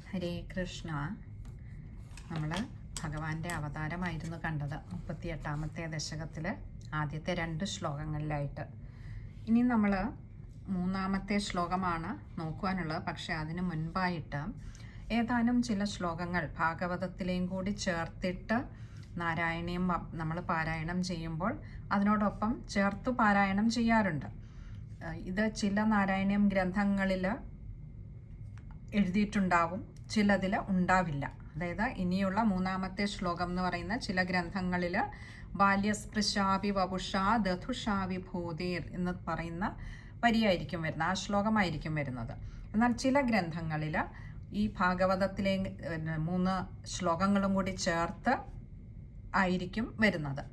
ഹരേ കൃഷ്ണ. നമ്മൾ ഭഗവാന്റെ അവതാരമായിരുന്നു കണ്ടത് 38ാമത്തെ ദശകത്തിൽ ആദ്യത്തെ 2 ശ്ലോകങ്ങളിലായിട്ട്. ഇനി നമ്മൾ 3ാമത്തെ ശ്ലോകമാണ് നോക്കുവാനുള്ളത്. പക്ഷേ അതിനു മുൻപായിട്ട് ഏതാനും ചില ശ്ലോകങ്ങൾ ഭാഗവതത്തിലെയും കൂടി ചേർത്തിട്ട് നാരായണീയം നമ്മൾ പാരായണം ചെയ്യുമ്പോൾ അതിനോടൊപ്പം ചേർത്തു പാരായണം ചെയ്യാറുണ്ട്. ഇത് ചില നാരായണീയം ഗ്രന്ഥങ്ങളിൽ എഴുതിയിട്ടുണ്ടാവും, ചിലതിൽ ഉണ്ടാവില്ല. അതായത് ഇനിയുള്ള 3ാമത്തെ ശ്ലോകം എന്ന് പറയുന്ന ചില ഗ്രന്ഥങ്ങളിൽ ബാല്യസ്പൃശാവി വപുഷാ ദധുഷാവി ഭൂതീർ എന്ന് പറയുന്ന വരിയായിരിക്കും വരുന്നത്, ആ ശ്ലോകമായിരിക്കും വരുന്നത്. എന്നാൽ ചില ഗ്രന്ഥങ്ങളിൽ ഈ ഭാഗവതത്തിലെ 3 ശ്ലോകങ്ങളും കൂടി ചേർത്ത് ആയിരിക്കും വരുന്നത്.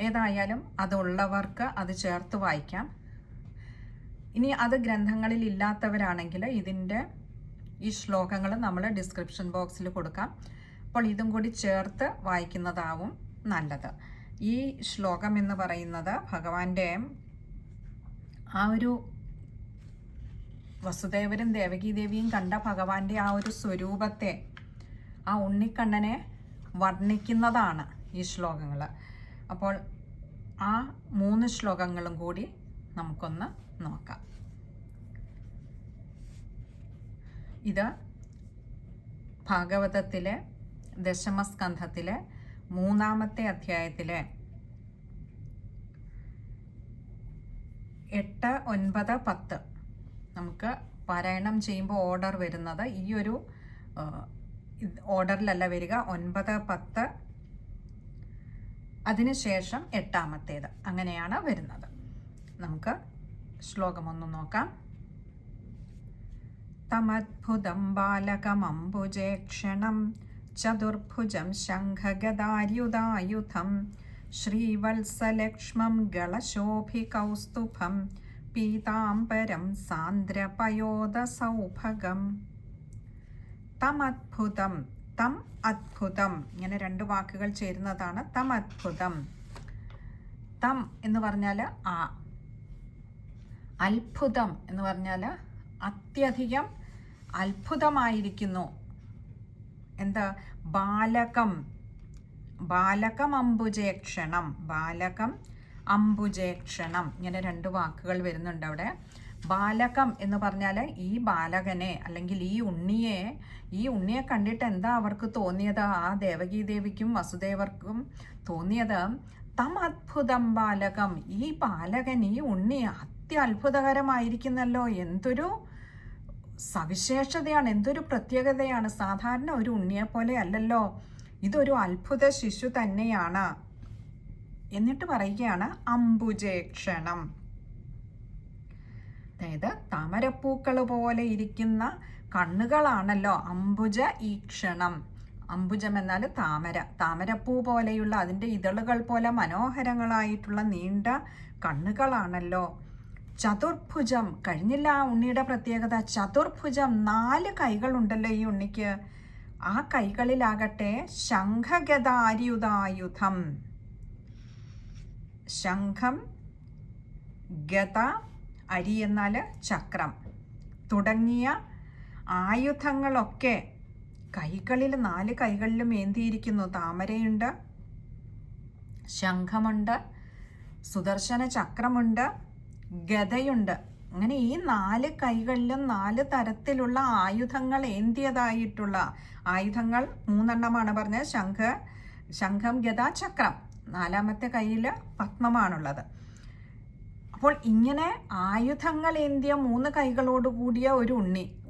ഏതായാലും അതുള്ളവർക്ക് അത് ചേർത്ത് വായിക്കാം. ഇനി അത് ഗ്രന്ഥങ്ങളിൽ ഇല്ലാത്തവരാണെങ്കിൽ ഈ ശ്ലോകങ്ങൾ നമ്മൾ ഡിസ്ക്രിപ്ഷൻ ബോക്സിൽ കൊടുക്കാം. അപ്പോൾ ഇതും കൂടി ചേർത്ത് വായിക്കുന്നതാവും നല്ലത്. ഈ ശ്ലോകം എന്ന് പറയുന്നത് ഭഗവാന്റെ ആ ഒരു വസുദേവരും ദേവകീദേവിയും കണ്ട ഭഗവാന്റെ ആ ഒരു സ്വരൂപത്തെ, ആ ഉണ്ണിക്കണ്ണനെ വർണ്ണിക്കുന്നതാണ് ഈ ശ്ലോകങ്ങൾ. അപ്പോൾ ആ 3 ശ്ലോകങ്ങളും കൂടി നമുക്കൊന്ന് നോക്കാം. ഇത് ഭാഗവതത്തിലെ ദശമസ്കന്ധത്തിലെ 3ാമത്തെ അധ്യായത്തിലെ 8, 9, 10 നമുക്ക് പാരായണം ചെയ്യുമ്പോൾ ഓർഡർ വരുന്നത് ഈ ഒരു ഓർഡറിലല്ല വരിക. 9, 10 അതിനുശേഷം 8ാമത്തേത്, അങ്ങനെയാണ് വരുന്നത്. നമുക്ക് ശ്ലോകം ഒന്ന് നോക്കാം. തമദ്ഭുതം ബാലകമംബുജേക്ഷണം ചതുർഭുജം ശംഖഗദായുധായുധം ശ്രീവത്സലക്ഷ്മം ഗളശോഭികൗസ്തുഭം പീതാംബരം സാന്ദ്രപയോദസൗഭഗം. തമദ്ഭുതം, തം അദ്ഭുതം, ഇങ്ങനെ 2 വാക്കുകൾ ചേരുന്നതാണ് തമദ്ഭുതം. തം എന്ന് പറഞ്ഞാൽ ആ, അത്ഭുതം എന്ന് പറഞ്ഞാൽ അത്യധികം അത്ഭുതമായിരിക്കുന്നു. എന്താ? ബാലകം, ബാലകം അംബുജേക്ഷണം, ബാലകം അംബുജേക്ഷണം, ഇങ്ങനെ 2 വാക്കുകൾ വരുന്നുണ്ട് അവിടെ. ബാലകം എന്ന് പറഞ്ഞാൽ ഈ ബാലകനെ അല്ലെങ്കിൽ ഈ ഉണ്ണിയെ കണ്ടിട്ട് എന്താ അവർക്ക് തോന്നിയത്? ആ ദേവകീദേവിക്കും വസുദേവർക്കും തോന്നിയത് തം അദ്ഭുതം ബാലകം, ഈ ബാലകൻ, ഈ ഉണ്ണി അത്യത്ഭുതകരമായിരിക്കുന്നല്ലോ, എന്തൊരു സവിശേഷതയാണ്, എന്തൊരു പ്രത്യേകതയാണ്. സാധാരണ ഒരു ഉണ്ണിയെ പോലെ അല്ലല്ലോ, ഇതൊരു അത്ഭുത ശിശു തന്നെയാണ്. എന്നിട്ട് പറയുകയാണ് അംബുജേക്ഷണം, അതായത് താമരപ്പൂക്കൾ പോലെ ഇരിക്കുന്ന കണ്ണുകളാണല്ലോ അംബുജ ഈക്ഷണം. അംബുജം എന്നാൽ താമര, താമരപ്പൂ പോലെയുള്ള അതിൻ്റെ ഇതളുകൾ പോലെ മനോഹരങ്ങളായിട്ടുള്ള നീണ്ട കണ്ണുകളാണല്ലോ. ചതുർഭുജം, കഴിഞ്ഞില്ല ആ ഉണ്ണിയുടെ പ്രത്യേകത, ചതുർഭുജം, 4 കൈകളുണ്ടല്ലോ ഈ ഉണ്ണിക്ക്. ആ കൈകളിലാകട്ടെ ശംഖഗദായുധായുധം, ശംഖം, ഗദ, അരി എന്നാൽ ചക്രം തുടങ്ങിയ ആയുധങ്ങളൊക്കെ കൈകളിൽ 4 കൈകളിലും ഏന്തിയിരിക്കുന്നു. താമരയുണ്ട്, ശംഖമുണ്ട്, സുദർശന ചക്രമുണ്ട്, ഗദയുണ്ട്. അങ്ങനെ ഈ 4 കൈകളിലും 4 തരത്തിലുള്ള ആയുധങ്ങൾ ഏന്തിയതായിട്ടുള്ള ആയുധങ്ങൾ 3 എണ്ണമാണ് പറഞ്ഞത്. ശംഖം, ഗദ, ചക്രം. 4ാമത്തെ കയ്യിൽ പത്മമാണുള്ളത്. അപ്പോൾ ഇങ്ങനെ ആയുധങ്ങൾ ഏന്തിയ 3 കൈകളോട് കൂടിയ ഒരു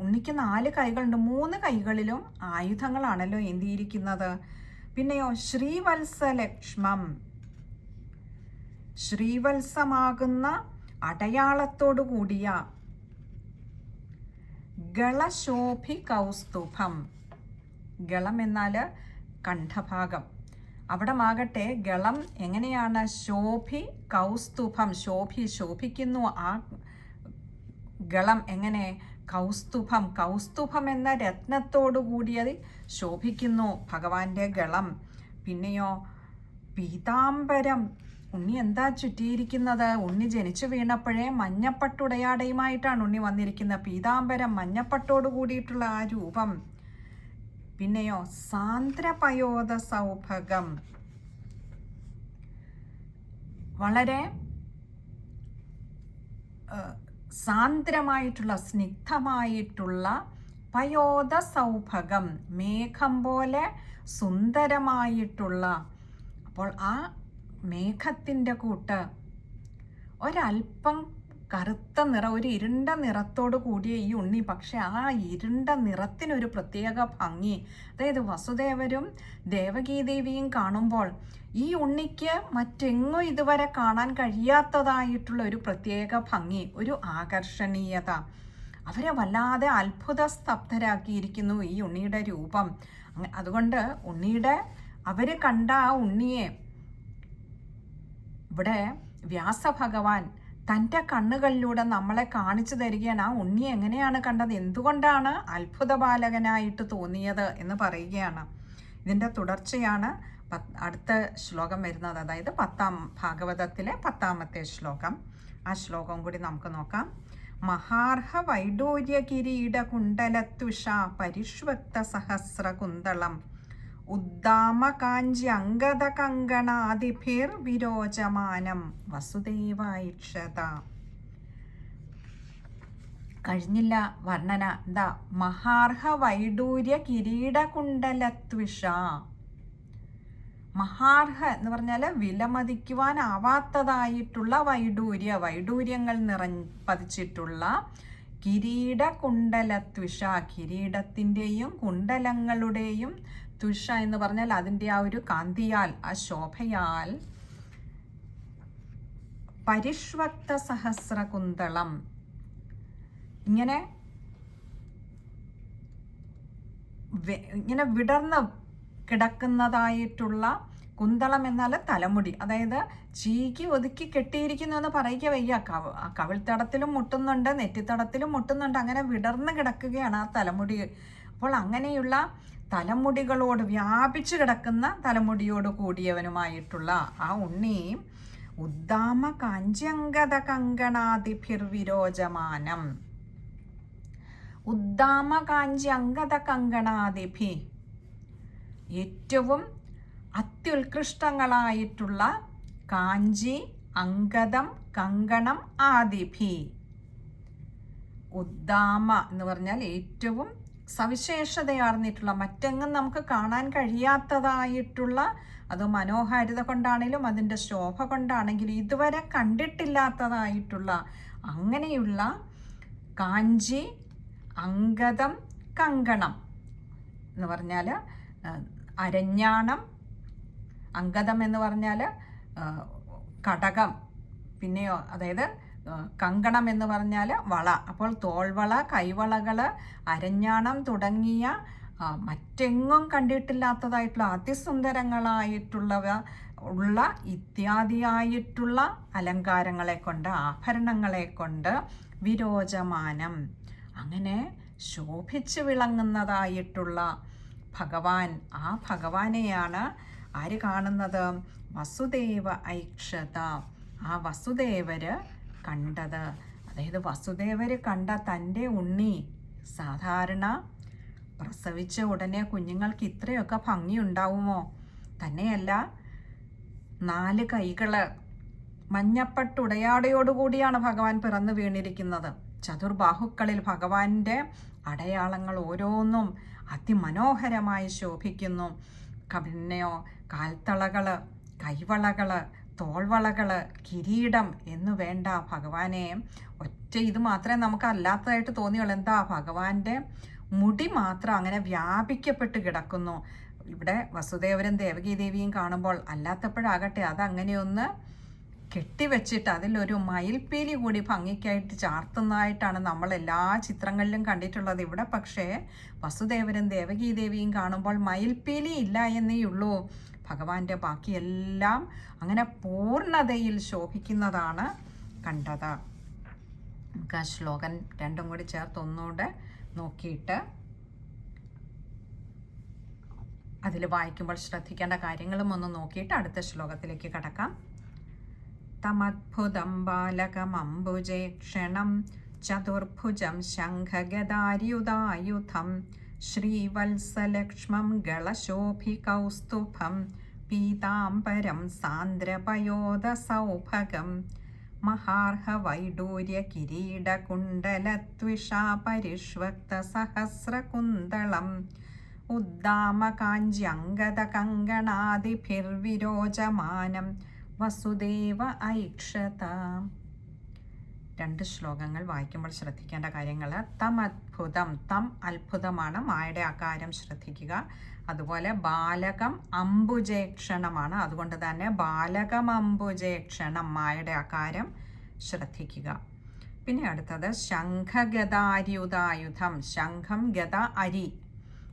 ഉണ്ണിക്ക് 4 കൈകളുണ്ട്. 3 കൈകളിലും ആയുധങ്ങളാണല്ലോ ഏന്തിയിരിക്കുന്നത്. പിന്നെയോ ശ്രീവത്സലക്ഷ്മം, ശ്രീവത്സമാകുന്ന അടയാളത്തോടു കൂടിയ ഗളശോഭി കൗസ്തുഭം, ഗളം എന്നാൽ കണ്ഠഭാഗം, അവിടമാകട്ടെ ഗളം എങ്ങനെയാണ്? ശോഭി കൗസ്തുഭം, ശോഭിക്കുന്നു ആ ഗളം. എങ്ങനെ? കൗസ്തുഭം, കൗസ്തുഭം എന്ന രത്നത്തോടു കൂടിയത് ശോഭിക്കുന്നു ഭഗവാന്റെ ഗളം. പിന്നെയോ പീതാംബരം, ഉണ്ണി എന്താ ചുറ്റിയിരിക്കുന്നത്? ഉണ്ണി ജനിച്ചു വീണപ്പോഴേ മഞ്ഞപ്പട്ടുടയാടയുമായിട്ടാണ് ഉണ്ണി വന്നിരിക്കുന്നത്. പീതാംബരം, മഞ്ഞപ്പട്ടോട് കൂടിയിട്ടുള്ള ആ രൂപം. പിന്നെയോ സാന്ദ്രപയോധ സൗഭഗം, വളരെ സാന്ദ്രമായിട്ടുള്ള സ്നിഗ്ധമായിട്ടുള്ള പയോധ സൗഭഗം, മേഘം പോലെ സുന്ദരമായിട്ടുള്ള. അപ്പോൾ ആ മേഘത്തിൻ്റെ കൂട്ട് ഒരല്പം കറുത്ത നിറം, ഒരു ഇരുണ്ട നിറത്തോട് കൂടിയ ഈ ഉണ്ണി. പക്ഷെ ആ ഇരുണ്ട നിറത്തിനൊരു പ്രത്യേക ഭംഗി. അതായത് വസുദേവരും ദേവകീദേവിയും കാണുമ്പോൾ ഈ ഉണ്ണിക്ക് മറ്റെങ്ങും ഇതുവരെ കാണാൻ കഴിയാത്തതായിട്ടുള്ള ഒരു പ്രത്യേക ഭംഗി, ഒരു ആകർഷണീയത. അവരെ വല്ലാതെ അത്ഭുത സ്തബ്ധരാക്കിയിരിക്കുന്നു ഈ ഉണ്ണിയുടെ രൂപം. അതുകൊണ്ട് അവർ കണ്ട ആ ഉണ്ണിയെ ഇവിടെ വ്യാസഭഗവാൻ തൻ്റെ കണ്ണുകളിലൂടെ നമ്മളെ കാണിച്ചു തരികയാണ്. ആ ഉണ്ണിയെ എങ്ങനെയാണ് കണ്ടത്, എന്തുകൊണ്ടാണ് അത്ഭുത ബാലകനായിട്ട് തോന്നിയത് എന്ന് പറയുകയാണ്. ഇതിൻ്റെ തുടർച്ചയാണ് അടുത്ത ശ്ലോകം വരുന്നത്. അതായത് 10-ാം ഭാഗവതത്തിലെ 10-ാമത്തെ ശ്ലോകം. ആ ശ്ലോകം കൂടി നമുക്ക് നോക്കാം. മഹാർഹ വൈഡൂര്യ കിരീട കുണ്ടലത്വിഷ പരിഷ്വക്ത സഹസ്ര കുന്തളം ഉദ്ദാമ കാഞ്ചി അംഗത കങ്കണാദിഭിർ വിരോചമാനം വസുദേവായിക്ഷത. കഴിഞ്ഞില്ല വർണ്ണന. എന്താ? മഹാർഹ വൈഡൂര്യ കിരീട കുണ്ടലത്വിഷ. മഹാർഹ എന്ന് പറഞ്ഞാൽ വിലമതിക്കുവാനാവാത്തതായിട്ടുള്ള വൈഡൂര്യങ്ങൾ പതിച്ചിട്ടുള്ള കിരീട കുണ്ടലത്വിഷ, കിരീടത്തിൻ്റെയും കുണ്ടലങ്ങളുടെയും, ത്വിഷ എന്ന് പറഞ്ഞാൽ അതിൻ്റെ ആ ഒരു കാന്തിയാൽ, ആ ശോഭയാൽ, പരിഷ്വക്ത സഹസ്ര കുന്തളം, ഇങ്ങനെ വിടർന്ന് കിടക്കുന്നതായിട്ടുള്ള കുന്തളം എന്നാൽ തലമുടി. അതായത് ചീക്കി ഒതുക്കി കെട്ടിയിരിക്കുന്നു എന്ന് പറയുക വയ്യ. കവിൾത്തടത്തിലും മുട്ടുന്നുണ്ട്, നെറ്റിത്തടത്തിലും മുട്ടുന്നുണ്ട്. അങ്ങനെ വിടർന്ന് കിടക്കുകയാണ് ആ തലമുടി. അപ്പോൾ അങ്ങനെയുള്ള തലമുടികളോട്, വ്യാപിച്ചു കിടക്കുന്ന തലമുടിയോട് കൂടിയവനുമായിട്ടുള്ള ആ ഉണ്ണി ഉദ്ദാമ കാഞ്ച്യംഗത കങ്കണാദിഭിർ വിരോചമാനം. ഉദ്ദാമ കാഞ്ച്യംഗത കങ്കണാദിഭി, ഏറ്റവും അത്യുത്കൃഷ്ടങ്ങളായിട്ടുള്ള കാഞ്ചി, അങ്കദം, കങ്കണം, ആദിഭി. ഉദ്ദാമ എന്ന് പറഞ്ഞാൽ ഏറ്റവും സവിശേഷതയാർന്നിട്ടുള്ള, മറ്റെങ്ങും നമുക്ക് കാണാൻ കഴിയാത്തതായിട്ടുള്ള, അത് മനോഹാരിത കൊണ്ടാണെങ്കിലും അതിൻ്റെ ശോഭ കൊണ്ടാണെങ്കിലും ഇതുവരെ കണ്ടിട്ടില്ലാത്തതായിട്ടുള്ള അങ്ങനെയുള്ള കാഞ്ചി, അങ്കദം, കങ്കണം എന്ന് പറഞ്ഞാൽ അരഞ്ഞാണം, അങ്കദം എന്ന് പറഞ്ഞാൽ കടകം, പിന്നെയോ അതായത് കങ്കണം എന്ന് പറഞ്ഞാൽ വള. അപ്പോൾ തോൾവള, കൈവളകൾ, അരഞ്ഞാണം തുടങ്ങിയ മറ്റെങ്ങും കണ്ടിട്ടില്ലാത്തതായിട്ടുള്ള അതിസുന്ദരങ്ങളായിട്ടുള്ളവ ഉള്ള ഇത്യാദിയായിട്ടുള്ള അലങ്കാരങ്ങളെ കൊണ്ട്, ആഭരണങ്ങളെ കൊണ്ട് വിരോചമാനം, അങ്ങനെ ശോഭിച്ച് വിളങ്ങുന്നതായിട്ടുള്ള ഭഗവാൻ, ആ ഭഗവാനെയാണ് ആര് കാണുന്നത്? വസുദേവ ഐക്ഷത, ആ വസുദേവര് കണ്ടത്. അതായത് വസുദേവര് കണ്ട തൻ്റെ ഉണ്ണി, സാധാരണ പ്രസവിച്ച ഉടനെ കുഞ്ഞുങ്ങൾക്ക് ഇത്രയൊക്കെ ഭംഗി ഉണ്ടാവുമോ? തന്നെയല്ല, 4 കൈകള്, മഞ്ഞപ്പട്ടുടയാടയോടുകൂടിയാണ് ഭഗവാൻ പിറന്നു വീണിരിക്കുന്നത്. ചതുർബാഹുക്കളിൽ ഭഗവാന്റെ അടയാളങ്ങൾ ഓരോന്നും അതിമനോഹരമായി ശോഭിക്കുന്നു. പിന്നെയോ കാൽത്തളകള്, കൈവളകള്, തോൾവളകള്, കിരീടം എന്നു വേണ്ട. ഭഗവാനെ ഇത് മാത്രമേ നമുക്ക് അല്ലാത്തതായിട്ട് തോന്നിയുള്ളൂ. എന്താ? ഭഗവാന്റെ മുടി മാത്രം അങ്ങനെ വ്യാപിക്കപ്പെട്ട് കിടക്കുന്നു. ഇവിടെ വസുദേവരും ദേവകീദേവിയും കാണുമ്പോൾ, അല്ലാത്തപ്പോഴാകട്ടെ അതങ്ങനെയൊന്ന് കെട്ടിവെച്ചിട്ട് അതിലൊരു മയിൽപ്പീലി കൂടി ഭംഗിക്കായിട്ട് ചാർത്തുന്നതായിട്ടാണ് നമ്മൾ എല്ലാ ചിത്രങ്ങളിലും കണ്ടിട്ടുള്ളത്. ഇവിടെ പക്ഷേ വസുദേവരും ദേവകീദേവിയും കാണുമ്പോൾ മയിൽപ്പീലി ഇല്ല എന്നേ ഉള്ളൂ. ഭഗവാന്റെ ബാക്കിയെല്ലാം അങ്ങനെ പൂർണ്ണതയിൽ ശോഭിക്കുന്നതാണ് കണ്ടത്. നമുക്ക് ആ ശ്ലോകം 2 കൂടി ചേർത്ത് ഒന്നുകൂടെ നോക്കിയിട്ട് അതിൽ വായിക്കുമ്പോൾ ശ്രദ്ധിക്കേണ്ട കാര്യങ്ങളും ഒന്ന് നോക്കിയിട്ട് അടുത്ത ശ്ലോകത്തിലേക്ക് കടക്കാം. തമദ്ഭുതം ബാലകമംബുജേ ക്ഷണം ചതുർഭുജം ശംഖഗദാര്യുധായുധം ശ്രീവത്സലക്ഷ്മം ഗളശോഭികൗസ്തുഭം പീതാംബരം സാന്ദ്രപയോധസൗഭഗം മഹാർഹവൈഡൂര്യകിരീടകുണ്ടലത്വിഷാ പരിഷ്വക്തസഹസ്രകുന്തളം ഉദ്ദാമകാഞ്ച്യംഗദകങ്കണാദിഭിർവിരോചമാനം വസുദേവ ഐക്ഷത. 2 ശ്ലോകങ്ങൾ വായിക്കുമ്പോൾ ശ്രദ്ധിക്കേണ്ട കാര്യങ്ങൾ: തം അത്ഭുതം, തം അത്ഭുതമാണ്, മായയുടെ ആകാരം ശ്രദ്ധിക്കുക. അതുപോലെ ബാലകം അംബുജേക്ഷണമാണ്, അതുകൊണ്ട് തന്നെ ബാലകം അംബുജേക്ഷണം, മായയുടെ ആകാരം ശ്രദ്ധിക്കുക. പിന്നെ അടുത്തത് ശംഖഗദാര്യുതായുധം, ശംഖം ഗദ അരി,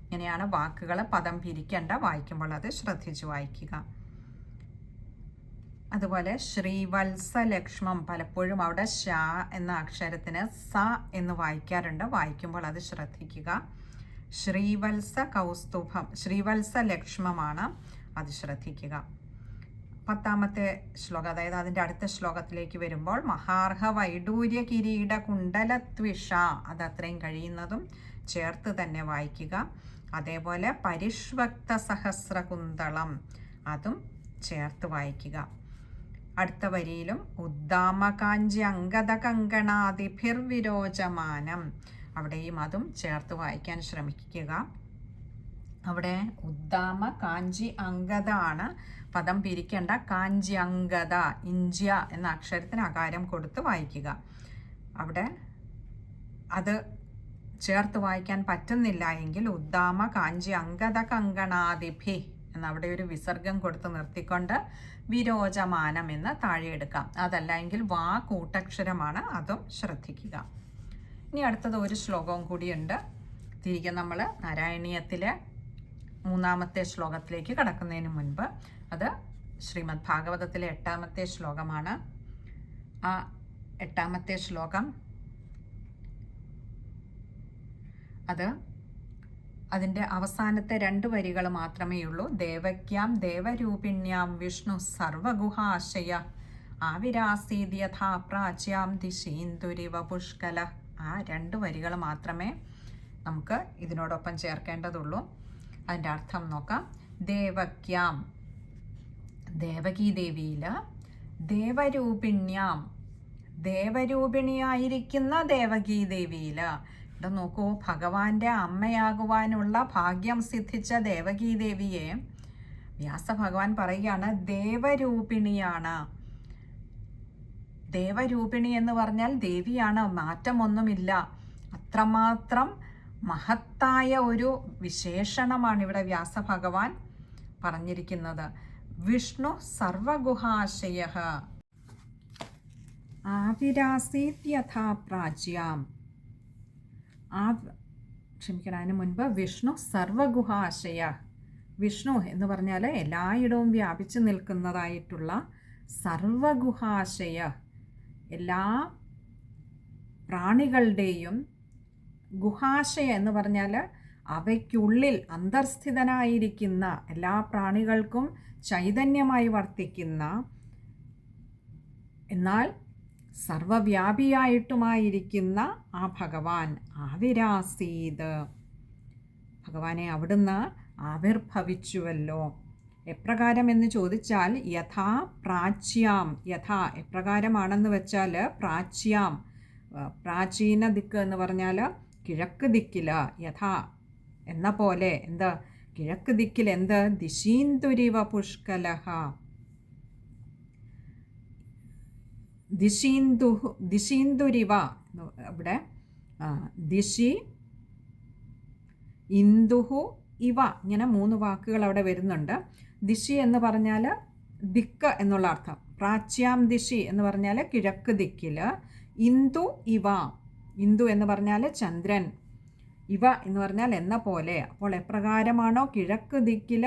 ഇങ്ങനെയാണ് വാക്കുകൾ പദം പിരിക്കേണ്ട, വായിക്കുമ്പോൾ അത് ശ്രദ്ധിച്ചു വായിക്കുക. അതുപോലെ ശ്രീവത്സലക്ഷ്മം, പലപ്പോഴും അവിടെ ഷ എന്ന അക്ഷരത്തിന് സ എന്ന് വായിക്കാറുണ്ട്, വായിക്കുമ്പോൾ അത് ശ്രദ്ധിക്കുക. ശ്രീവത്സ കൗസ്തുഭം, ശ്രീവത്സലക്ഷ്മമാണ്, അത് ശ്രദ്ധിക്കുക. 10ാമത്തെ ശ്ലോകം, അതായത് അതിൻ്റെ അടുത്ത ശ്ലോകത്തിലേക്ക് വരുമ്പോൾ മഹാർഹ വൈഡൂര്യ കിരീട കുണ്ടലത്വിഷ, അത് അത്രയും കഴിയുന്നതും ചേർത്ത് തന്നെ വായിക്കുക. അതേപോലെ പരിഷ്വക്ത സഹസ്രകുന്തളം, അതും ചേർത്ത് വായിക്കുക. അടുത്ത വരിയിലും ഉദ്ദാമകാഞ്ചി അംഗദ കങ്കണാദിഭിർവിരോചമാനം, അവിടെയും അതും ചേർത്ത് വായിക്കാൻ ശ്രമിക്കുക. അവിടെ ഉദ്ദാമ കാഞ്ചി അംഗദ ആണ് പദം പിരിക്കേണ്ട, കാഞ്ചി അംഗദ, ഇഞ്ച്യ എന്ന അക്ഷരത്തിന് അകാരം കൊടുത്ത് വായിക്കുക. അവിടെ അത് ചേർത്ത് വായിക്കാൻ പറ്റുന്നില്ല എങ്കിൽ ഉദ്ദാമ കാഞ്ചി അംഗദ കങ്കണാദിഭി എന്നവിടെ ഒരു വിസർഗം കൊടുത്ത് നിർത്തിക്കൊണ്ട് വിരോചമാനം എന്ന് താഴെ എടുക്കാം. അതല്ല എങ്കിൽ വാ കൂട്ടക്ഷരമാണ്, അതും ശ്രദ്ധിക്കുക. ഇനി അടുത്തത് ഒരു ശ്ലോകവും കൂടിയുണ്ട്. തിരികെ നമ്മൾ നാരായണീയത്തിലെ 3ാമത്തെ ശ്ലോകത്തിലേക്ക് കടക്കുന്നതിന് മുൻപ്, അത് ശ്രീമദ് ഭാഗവതത്തിലെ 8ാമത്തെ ശ്ലോകമാണ്. ആ 8ാമത്തെ ശ്ലോകം അതിൻ്റെ അവസാനത്തെ 2 വരികൾ മാത്രമേ ഉള്ളൂ. ദേവക്യാം ദേവരൂപിണ്യാം വിഷ്ണു സർവഗുഹാശയ ആവിരാസീത് യഥാ പ്രാച്യാം ദിശീന്ദുരിവ പുഷ്കല. ആ 2 വരികൾ മാത്രമേ നമുക്ക് ഇതിനോടൊപ്പം ചേർക്കേണ്ടതുള്ളൂ. അതിൻ്റെ അർത്ഥം നോക്കാം. ദേവക്യാം, ദേവകീ ദേവിയിൽ, ദേവരൂപിണ്യാം, ദേവരൂപിണിയായിരിക്കുന്ന ദേവകീ ദേവിയിൽ. ഇവിടെ നോക്കൂ, ഭഗവാന്റെ അമ്മയാകുവാനുള്ള ഭാഗ്യം സിദ്ധിച്ച ദേവകീ ദേവിയെ വ്യാസഭഗവാൻ പറയുകയാണ് ദേവരൂപിണിയാണ്. ദേവരൂപിണി എന്ന് പറഞ്ഞാൽ ദേവിയാണ്, മാറ്റമൊന്നുമില്ല. അത്രമാത്രം മഹത്തായ ഒരു വിശേഷണമാണ് ഇവിടെ വ്യാസഭഗവാൻ പറഞ്ഞിരിക്കുന്നത്. വിഷ്ണു സർവഗുഹാശയ ആവിരാസീത് യഥാ പ്രാച്യാം, അതിന് മുൻപ് വിഷ്ണു സർവഗുഹാശയ, വിഷ്ണു എന്ന് പറഞ്ഞാൽ എല്ലായിടവും വ്യാപിച്ചു നിൽക്കുന്നതായിട്ടുള്ള സർവഗുഹാശയ, എല്ലാ പ്രാണികളുടെയും, ഗുഹാശയ എന്ന് പറഞ്ഞാൽ അവയ്ക്കുള്ളിൽ അന്തർസ്ഥിതനായിരിക്കുന്ന, എല്ലാ പ്രാണികൾക്കും ചൈതന്യമായി വർത്തിക്കുന്ന, എന്നാൽ സർവവ്യാപിയായിട്ടുമായിരിക്കുന്ന ആ ഭഗവാൻ ആവിരാസീത്, ഭഗവാനെ അവിടുന്ന് ആവിർഭവിച്ചുവല്ലോ. എപ്രകാരം എന്ന് ചോദിച്ചാൽ യഥാ പ്രാച്യാം, യഥാ എപ്രകാരമാണെന്ന് വെച്ചാൽ പ്രാച്യാം, പ്രാചീന ദിക്ക് എന്ന് പറഞ്ഞാൽ കിഴക്ക് ദിക്കിൽ, യഥാ എന്ന പോലെ, എന്ത് കിഴക്ക് ദിക്കിൽ, എന്ത് ദിശീന്ദുരിവ പുഷ്കലഹ, ദിശീന്ദുരിവ, ഇവിടെ ദിശി ഇന്ദുഹു ഇവ, ഇങ്ങനെ 3 വാക്കുകൾ അവിടെ വരുന്നുണ്ട്. ദിശി എന്ന് പറഞ്ഞാൽ ദിക്ക് എന്നുള്ള അർത്ഥം, പ്രാച്യാം ദിശി എന്ന് പറഞ്ഞാൽ കിഴക്ക് ദിക്കിൽ, ഇന്ദു ഇവ, ഇന്ദു എന്ന് പറഞ്ഞാൽ ചന്ദ്രൻ, ഇവ എന്ന് പറഞ്ഞാൽ എന്ന പോലെ. അപ്പോൾ എപ്രകാരമാണോ കിഴക്ക് ദിക്കിൽ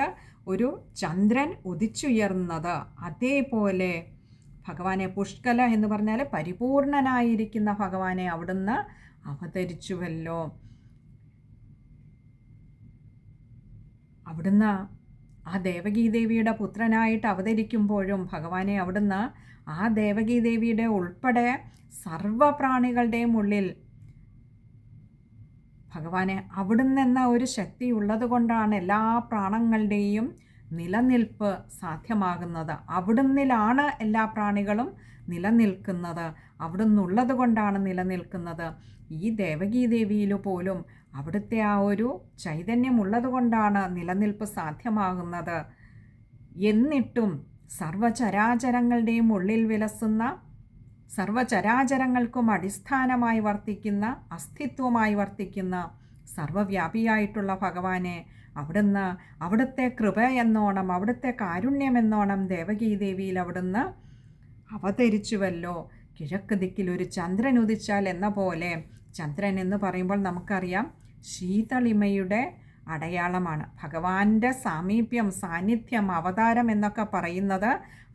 ഒരു ചന്ദ്രൻ ഉദിച്ചുയർന്നത്, അതേപോലെ ഭഗവാനെ, പുഷ്കല എന്ന് പറഞ്ഞാൽ പരിപൂർണനായിരിക്കുന്ന ഭഗവാനെ അവിടുന്ന് അവതരിച്ചുവല്ലോ. അവിടുന്ന് ആ ദേവകീദേവിയുടെ പുത്രനായിട്ട് അവതരിക്കുമ്പോഴും ഭഗവാനെ അവിടുന്ന് ആ ദേവകീദേവിയുടെ ഉൾപ്പെടെ സർവപ്രാണികളുടെയും ഉള്ളിൽ ഭഗവാനെ അവിടുന്ന് എന്ന ഒരു ശക്തി ഉള്ളത് കൊണ്ടാണ് എല്ലാ പ്രാണങ്ങളുടെയും നിലനിൽപ്പ് സാധ്യമാകുന്നത്. അവിടുന്നിലാണ് എല്ലാ പ്രാണികളും നിലനിൽക്കുന്നത്. അവിടുന്നുള്ളത് കൊണ്ടാണ് നിലനിൽക്കുന്നത്. ഈ ദേവകീദേവിയിൽ പോലും അവിടുത്തെ ആ ഒരു ചൈതന്യമുള്ളത് കൊണ്ടാണ് നിലനിൽപ്പ് സാധ്യമാകുന്നത്. എന്നിട്ടും സർവചരാചരങ്ങളുടെയും ഉള്ളിൽ വിലസുന്ന, സർവചരാചരങ്ങൾക്കും അടിസ്ഥാനമായി വർത്തിക്കുന്ന, അസ്തിത്വമായി വർത്തിക്കുന്ന സർവവ്യാപിയായിട്ടുള്ള ഭഗവാനെ അവിടുന്ന് അവിടുത്തെ കൃപ എന്നോണം, അവിടുത്തെ കാരുണ്യമെന്നോണം ദേവകീദേവിയിൽ അവിടുന്ന് അവതരിച്ചുവല്ലോ. കിഴക്ക് ദിക്കിൽ ഒരു ചന്ദ്രൻ ഉദിച്ചാൽ എന്ന പോലെ, ചന്ദ്രൻ എന്ന് പറയുമ്പോൾ നമുക്കറിയാം ശീതളിമയുടെ അടയാളമാണ്. ഭഗവാന്റെ സാമീപ്യം, സാന്നിധ്യം, അവതാരം എന്നൊക്കെ പറയുന്നത്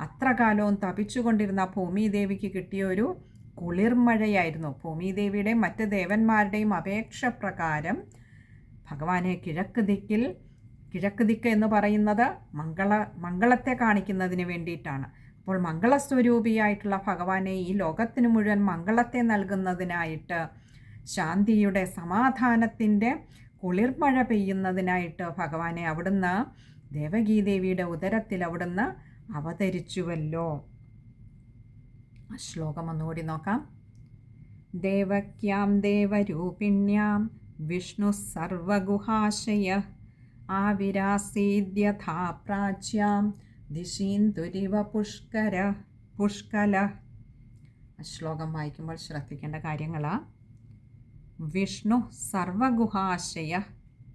അത്ര കാലവും തപിച്ചുകൊണ്ടിരുന്ന ഭൂമിദേവിക്ക് കിട്ടിയ ഒരു കുളിർമഴയായിരുന്നു. ഭൂമിദേവിയുടെയും മറ്റ് ദേവന്മാരുടെയും അപേക്ഷ പ്രകാരം ഭഗവാനെ കിഴക്ക് ദിക്ക് എന്ന് പറയുന്നത് മംഗളത്തെ കാണിക്കുന്നതിന് വേണ്ടിയിട്ടാണ്. അപ്പോൾ മംഗളസ്വരൂപിയായിട്ടുള്ള ഭഗവാനെ ഈ ലോകത്തിന് മുഴുവൻ മംഗളത്തെ നൽകുന്നതിനായിട്ട്, ശാന്തിയുടെ, സമാധാനത്തിൻ്റെ കുളിർമഴ പെയ്യുന്നതിനായിട്ട് ഭഗവാനെ അവിടുന്ന് ദേവകീദേവിയുടെ ഉദരത്തിൽ അവിടുന്ന് അവതരിച്ചുവല്ലോ. ആ ശ്ലോകം ഒന്നുകൂടി നോക്കാം. ദേവക്യാം ദേവരൂപിണ്യാം വിഷ്ണു സർവഗുഹാശയ ആവിരാസീദ്യഥാ പ്രാച്യാം ദിശീന്തുരിവ പുഷ്കല. ശ്ലോകം വായിക്കുമ്പോൾ ശ്രദ്ധിക്കേണ്ട കാര്യങ്ങളാണ്. വിഷ്ണു സർവഗുഹാശയ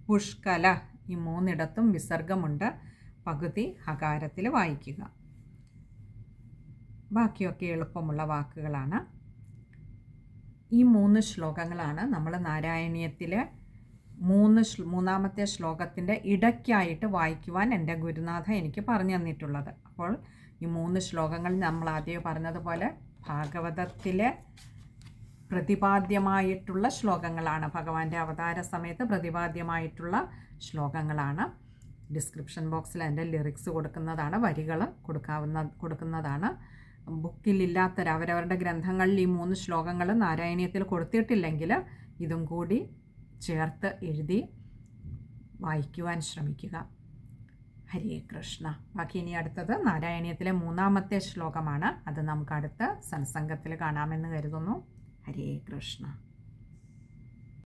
പുഷ്കല, ഈ മൂന്നിടത്തും വിസർഗമുണ്ട്. പകുതി ഹകാരത്തിൽ വായിക്കുക. ബാക്കിയൊക്കെ എളുപ്പമുള്ള വാക്കുകളാണ്. ഈ 3 ശ്ലോകങ്ങളാണ് നമ്മൾ നാരായണീയത്തിലെ മൂന്നാമത്തെ ശ്ലോകത്തിൻ്റെ ഇടയ്ക്കായിട്ട് വായിക്കുവാൻ എൻ്റെ ഗുരുനാഥ എനിക്ക് പറഞ്ഞു തന്നിട്ടുള്ളത്. അപ്പോൾ ഈ 3 ശ്ലോകങ്ങൾ നമ്മൾ ആദ്യം പറഞ്ഞതുപോലെ ഭാഗവതത്തിലെ പ്രതിപാദ്യമായിട്ടുള്ള ശ്ലോകങ്ങളാണ്. ഭഗവാന്റെ അവതാര സമയത്ത് പ്രതിപാദ്യമായിട്ടുള്ള ശ്ലോകങ്ങളാണ്. ഡിസ്ക്രിപ്ഷൻ ബോക്സിൽ എൻ്റെ ലിറിക്സ് കൊടുക്കുന്നതാണ്, വരികൾ കൊടുക്കുന്നതാണ്. ബുക്കിലില്ലാത്തവർ അവരവരുടെ ഗ്രന്ഥങ്ങളിൽ ഈ 3 ശ്ലോകങ്ങൾ നാരായണീയത്തിൽ കൊടുത്തിട്ടില്ലെങ്കിൽ ഇതും കൂടി ചേർത്ത് എഴുതി വായിക്കുവാൻ ശ്രമിക്കുക. ഹരേ കൃഷ്ണ. ബാക്കി ഇനി അടുത്തത് നാരായണീയത്തിലെ 3ാമത്തെ ശ്ലോകമാണ്. അത് നമുക്ക് അടുത്ത സത്സംഗത്തിൽ കാണാമെന്ന് കരുതുന്നു. ഹരേ കൃഷ്ണ.